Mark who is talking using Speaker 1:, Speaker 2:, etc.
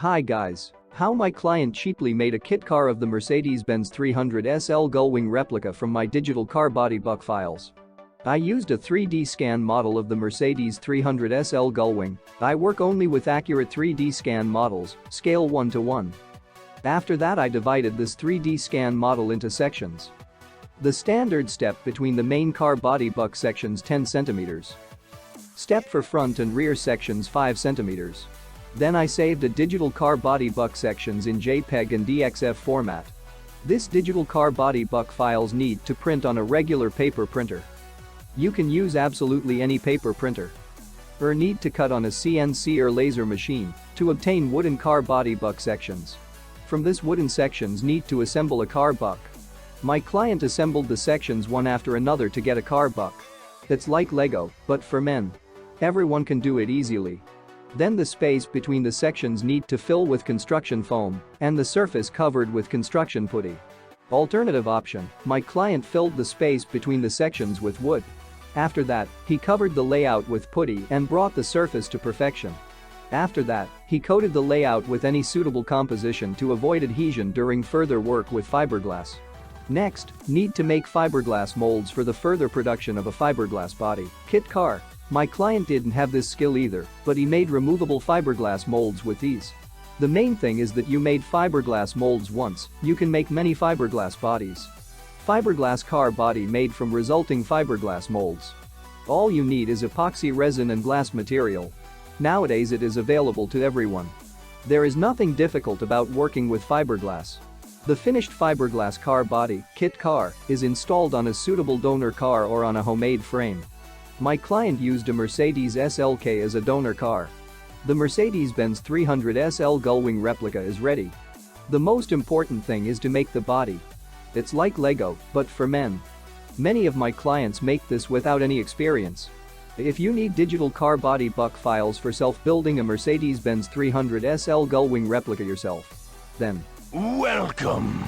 Speaker 1: Hi guys. How my client cheaply made a kit car of the Mercedes-Benz 300SL Gullwing replica from my digital car body buck files. I used a 3D scan model of the Mercedes 300SL Gullwing. I work only with accurate 3D scan models, scale 1:1. After that I divided this 3D scan model into sections. The standard step between the main car body buck sections 10 cm. Step for front and rear sections 5 cm. Then I saved a digital car body buck sections in JPEG and DXF format. This digital car body buck files need to print on a regular paper printer. You can use absolutely any paper printer. Or need to cut on a CNC or laser machine to obtain wooden car body buck sections. From this wooden sections need to assemble a car buck. My client assembled the sections one after another to get a car buck. It's like Lego, but for men. Everyone can do it easily. Then the space between the sections need to fill with construction foam and the surface covered with construction putty. Alternative option, my client filled the space between the sections with wood. After that, he covered the layout with putty and brought the surface to perfection. After that, he coated the layout with any suitable composition to avoid adhesion during further work with fiberglass. Next, need to make fiberglass molds for the further production of a fiberglass body kit car. My client didn't have this skill either, but he made removable fiberglass molds with ease. The main thing is that you made fiberglass molds once, you can make many fiberglass bodies. Fiberglass car body made from resulting fiberglass molds. All you need is epoxy resin and glass material. Nowadays it is available to everyone. There is nothing difficult about working with fiberglass. The finished fiberglass car body kit car is installed on a suitable donor car or on a homemade frame. My client used a Mercedes SLK as a donor car. The Mercedes-Benz 300SL Gullwing replica is ready. The most important thing is to make the body. It's like Lego, but for men. Many of my clients make this without any experience. If you need digital car body buck files for self-building a Mercedes-Benz 300SL Gullwing replica yourself, then
Speaker 2: Welcome!